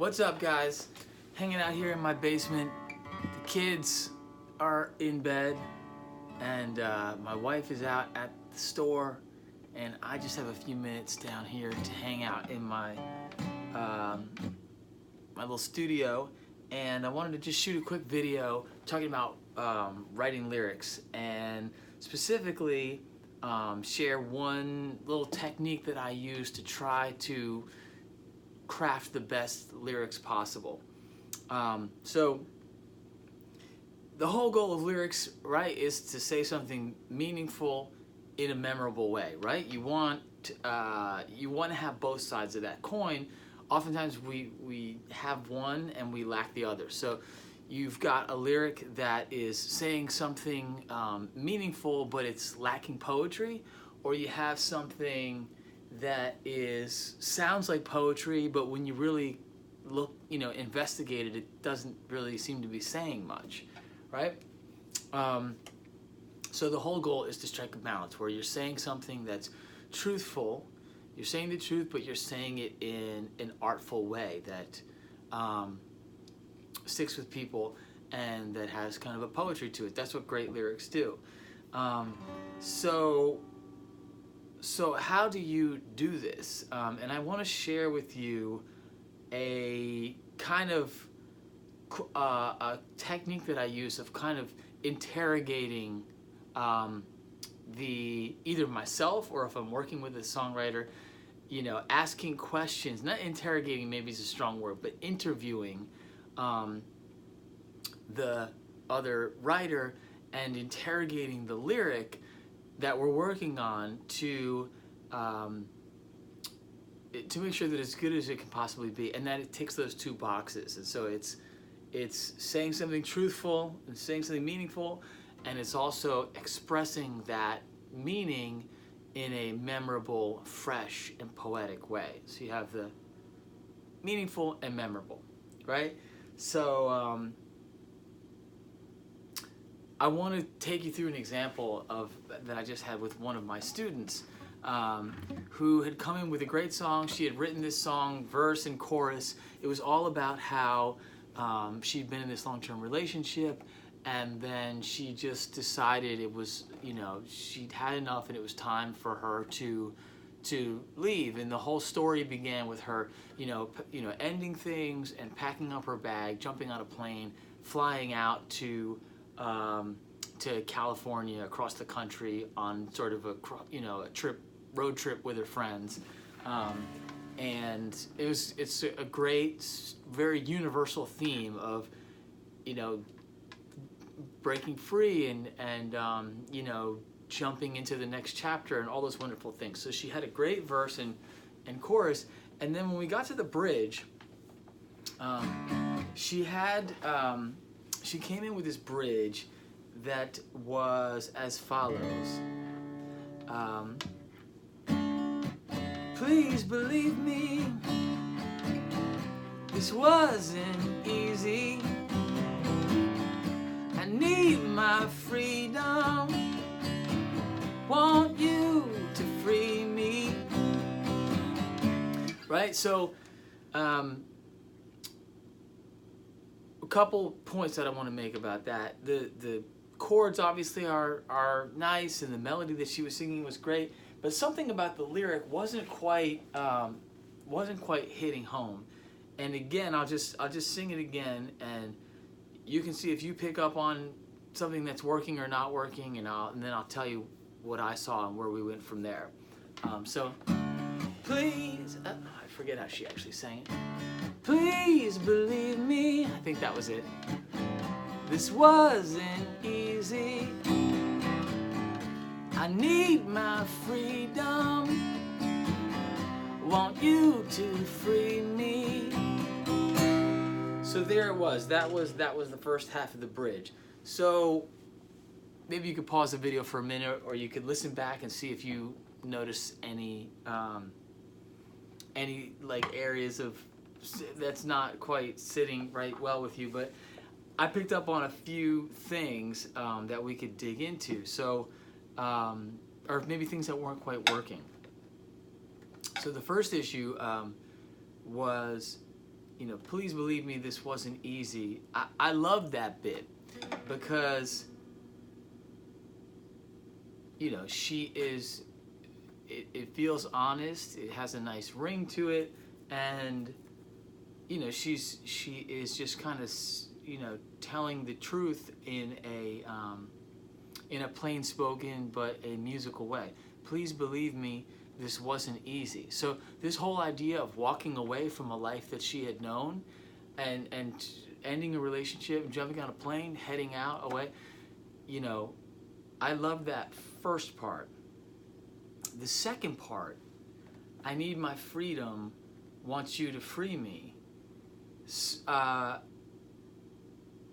What's up, guys? Hanging out here in my basement. The kids are in bed, and my wife is out at the store, and I just have a few minutes down here to hang out in my my little studio. And I wanted to just shoot a quick video talking about writing lyrics, and specifically share one little technique that I use to try to craft the best lyrics possible. So the whole goal of lyrics, right, is to say something meaningful in a memorable way, right? You want to have both sides of that coin. Oftentimes we have one and we lack the other. So you've got a lyric that is saying something meaningful, but it's lacking poetry, or you have something that sounds like poetry, but when you really look, investigate it, it doesn't really seem to be saying much, right? So the whole goal is to strike a balance where you're saying something that's truthful, you're saying the truth, but you're saying it in an artful way that sticks with people and that has kind of a poetry to it. That's what great lyrics do. So how do you do this? And I want to share with you a kind of a technique that I use of kind of interrogating either myself, or if I'm working with a songwriter, asking questions. Not interrogating, maybe is a strong word, but interviewing the other writer and interrogating the lyric that we're working on to make sure that it's good as it can possibly be, and that it ticks those two boxes. And so it's saying something truthful and saying something meaningful, and it's also expressing that meaning in a memorable, fresh, and poetic way. So you have the meaningful and memorable, right? So I want to take you through an example that I just had with one of my students, who had come in with a great song. She had written this song, verse and chorus. It was all about how she'd been in this long-term relationship, and then she just decided it was, she'd had enough, and it was time for her to leave. And the whole story began with her, ending things and packing up her bag, jumping on a plane, flying out to California, across the country, on sort of a road trip with her friends. And it's a great, very universal theme of, breaking free and jumping into the next chapter and all those wonderful things. So she had a great verse and chorus. And then when we got to the bridge, she came in with this bridge that was as follows. Please believe me, this wasn't easy. I need my freedom, want you to free me. Right? So, a couple points that I want to make about that. The chords obviously are nice, and the melody that she was singing was great, but something about the lyric wasn't quite hitting home. And again, I'll just sing it again, and you can see if you pick up on something that's working or not working, and then I'll tell you what I saw and where we went from there. So please, I forget how she actually sang it. Please believe me, I think that was it. This wasn't easy. I need my freedom, want you to free me. So there it was. That was the first half of the bridge. So maybe you could pause the video for a minute, or you could listen back and see if you notice any like areas of that's not quite sitting right well with you. But I picked up on a few things that we could dig into. So or maybe things that weren't quite working. So the first issue was please believe me, this wasn't easy. I love that bit because, she is, it feels honest, it has a nice ring to it, and, she is just kind of, telling the truth in a plain spoken but a musical way. Please believe me, this wasn't easy. So this whole idea of walking away from a life that she had known and ending a relationship and jumping on a plane, heading out away, I love that first part. The second part, I need my freedom, want you to free me,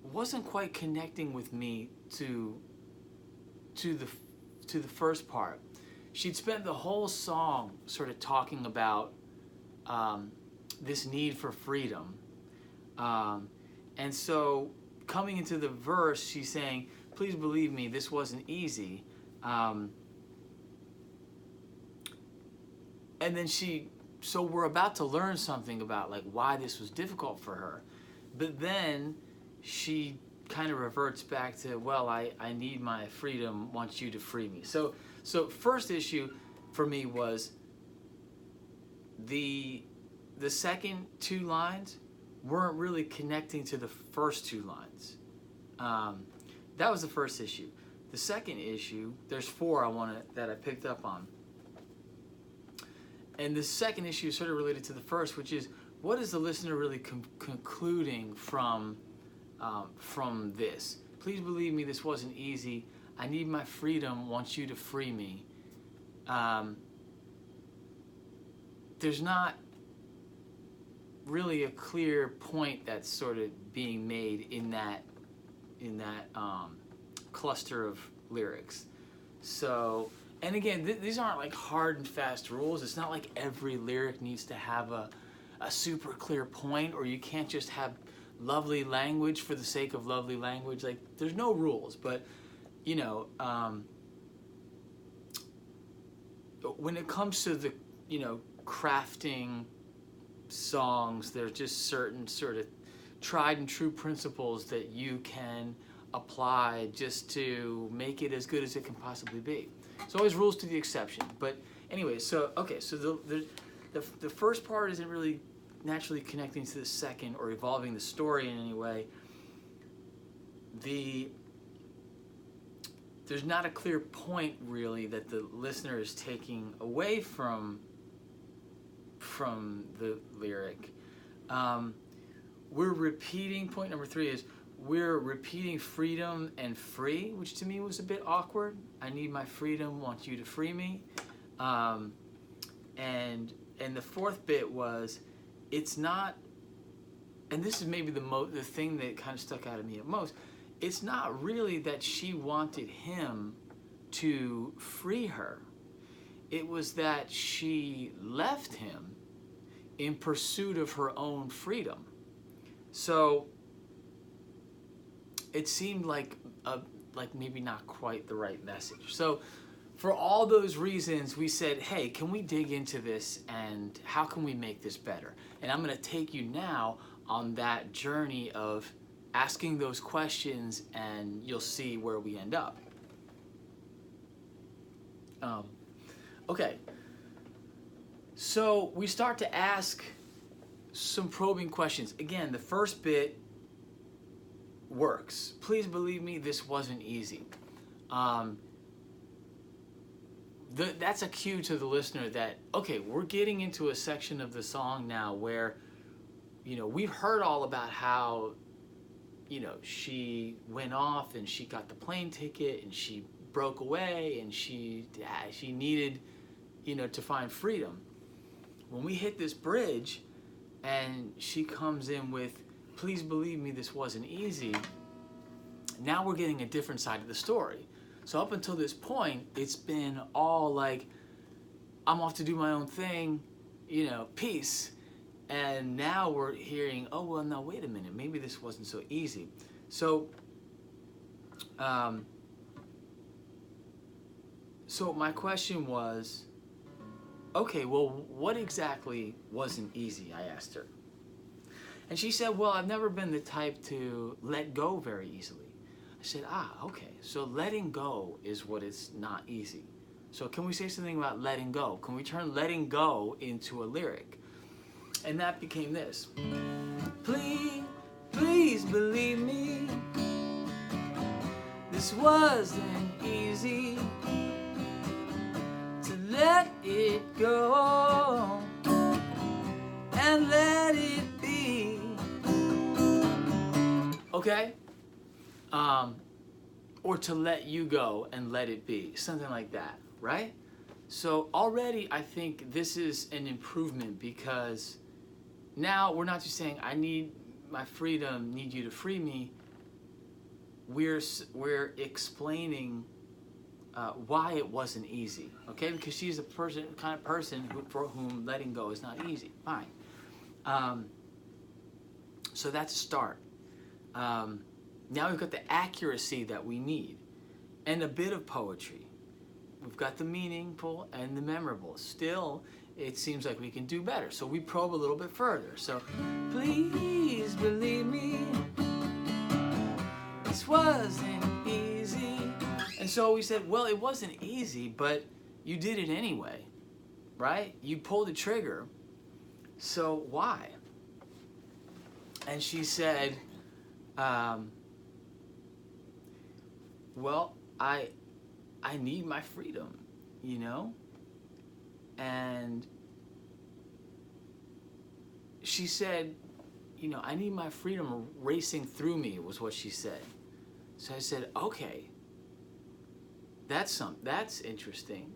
wasn't quite connecting with me to the first part. She'd spent the whole song sort of talking about this need for freedom. And so coming into the verse, she's saying, please believe me, this wasn't easy. And then so we're about to learn something about like why this was difficult for her. But then she kind of reverts back to, well, I need my freedom, want you to free me. So first issue for me was the second two lines weren't really connecting to the first two lines. That was the first issue. The second issue, there's four that I picked up on. And the second issue is sort of related to the first, which is, what is the listener really concluding from this? Please believe me, this wasn't easy. I need my freedom, want you to free me. There's not really a clear point that's sort of being made in that cluster of lyrics. So, and again, these aren't like hard and fast rules. It's not like every lyric needs to have a super clear point, or you can't just have lovely language for the sake of lovely language. Like, there's no rules, but when it comes to the crafting songs, there's just certain sort of tried and true principles that you can apply just to make it as good as it can possibly be. There's always rules to the exception, but anyway, so the first part isn't really naturally connecting to the second or evolving the story in any way. There's not a clear point really that the listener is taking away from the lyric. We're repeating, point number 3 is, we're repeating freedom and free, which to me was a bit awkward. I need my freedom, want you to free me. And the fourth bit was, it's not, and this is maybe the thing that kind of stuck out at me at most, it's not really that she wanted him to free her. It was that she left him in pursuit of her own freedom. So it seemed like maybe not quite the right message. So for all those reasons, we said, hey, can we dig into this and how can we make this better? And I'm going to take you now on that journey of asking those questions, and you'll see where we end up. Okay, so we start to ask some probing questions. Again, the first bit works. Please believe me, this wasn't easy. That's a cue to the listener that, okay, we're getting into a section of the song now where, we've heard all about how, she went off and she got the plane ticket and she broke away and she needed, to find freedom. When we hit this bridge and she comes in with, please believe me, this wasn't easy, now we're getting a different side of the story. So up until this point, it's been all like, I'm off to do my own thing, peace. And now we're hearing, oh, well, no, wait a minute, maybe this wasn't so easy. So, so my question was, okay, well, what exactly wasn't easy, I asked her. And she said, well, I've never been the type to let go very easily. I said, okay, so letting go is what is not easy. So can we say something about letting go? Can we turn letting go into a lyric? And that became this. Please, please believe me, this wasn't easy, to let it go and let it be. Okay? Or to let you go and let it be. Something like that, right? So already I think this is an improvement, because now we're not just saying, I need my freedom, need you to free me. We're explaining why it wasn't easy, okay? Because she's the kind of person for whom letting go is not easy. Fine. So that's a start. Now we've got the accuracy that we need, and a bit of poetry. We've got the meaningful and the memorable. Still, it seems like we can do better. So we probe a little bit further. So, please believe me, this wasn't easy. And so we said, well, it wasn't easy, but you did it anyway, right? You pulled the trigger. So why? And she said, well, I need my freedom, you know? And she said, you know, I need my freedom racing through me, was what she said. So I said, okay, that's interesting.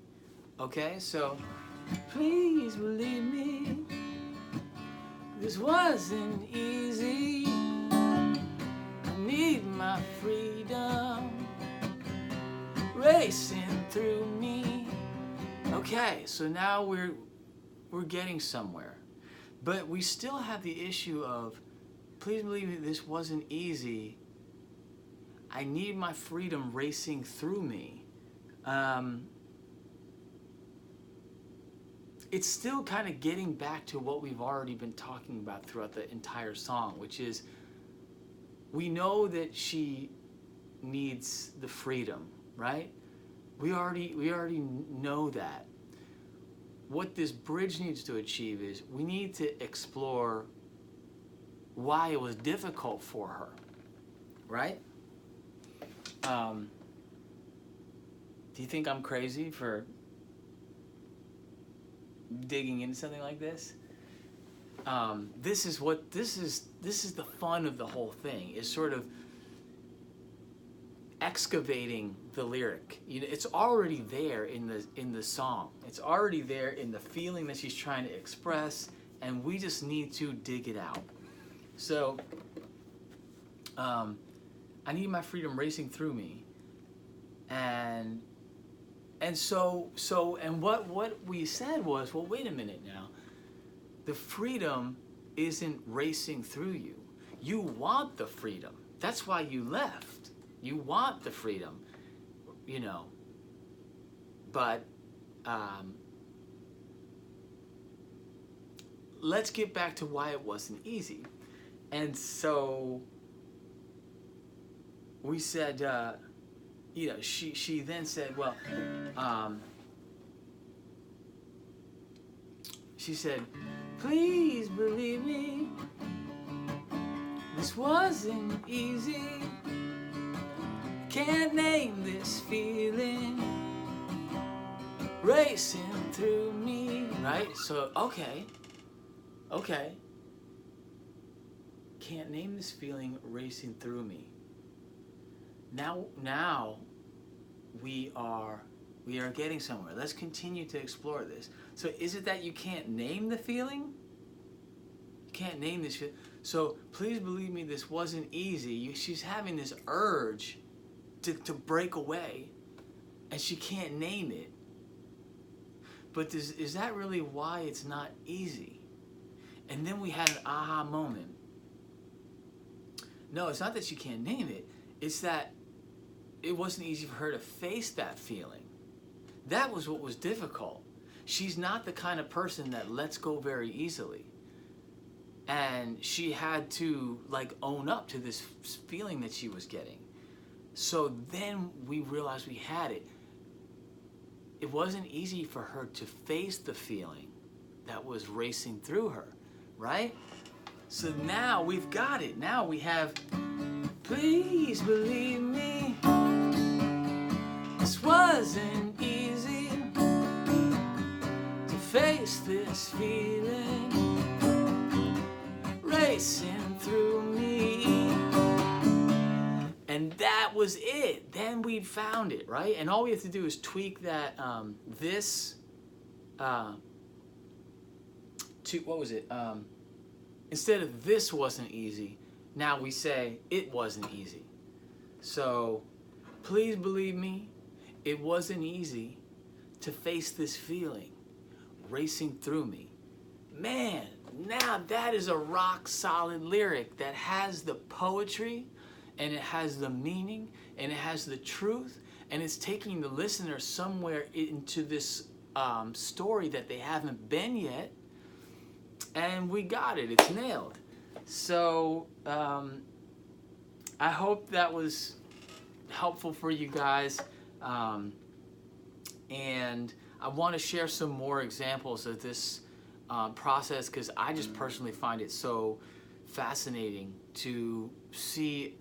Okay, so please believe me, this wasn't easy. I need my freedom racing through me. Okay, so now we're getting somewhere. But we still have the issue of, please believe me, this wasn't easy. I need my freedom racing through me. It's still kind of getting back to what we've already been talking about throughout the entire song, which is, we know that she needs the freedom, right? We already know that. What this bridge needs to achieve is, we need to explore why it was difficult for her, right? Do you think I'm crazy for digging into something like this? This is the fun of the whole thing, is sort of excavating the lyric. You know, it's already there in the song. It's already there in the feeling that she's trying to express, and we just need to dig it out. So, I need my freedom racing through me, and what we said was, well, wait a minute now. The freedom isn't racing through you. You want the freedom. That's why you left. You want the freedom, you know. But let's get back to why it wasn't easy. And so we said, you know, she then said, well, she said, please believe me, this wasn't easy. Can't name this feeling racing through me, right? So, okay. Can't name this feeling racing through me. Now we are getting somewhere. Let's continue to explore this. So is it that you can't name the feeling? You can't name this feeling. So please believe me, this wasn't easy. She's having this urge to break away, and she can't name it. But is that really why it's not easy? And then we had an aha moment. No, it's not that she can't name it. It's that it wasn't easy for her to face that feeling. That was what was difficult. She's not the kind of person that lets go very easily. and she had to like own up to this feeling that she was getting. So then we realized we had it. It wasn't easy for her to face the feeling that was racing through her, right? So now we've got it. Now we have, please believe me, this wasn't easy to face this feeling racing through me. And that was it. Then we found it, right? And all we have to do is tweak that, what was it? Instead of this wasn't easy, now we say it wasn't easy. So please believe me, it wasn't easy to face this feeling racing through me. Man, now that is a rock solid lyric that has the poetry, and it has the meaning, and it has the truth, and it's taking the listener somewhere into this story that they haven't been yet. And we got it. It's nailed. So I hope that was helpful for you guys. And I want to share some more examples of this process, because I just personally find it so fascinating to see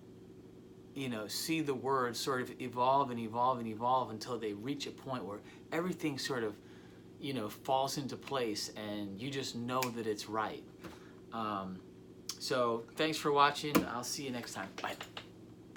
the words sort of evolve and evolve and evolve until they reach a point where everything sort of, falls into place and you just know that it's right. So thanks for watching. I'll see you next time. Bye.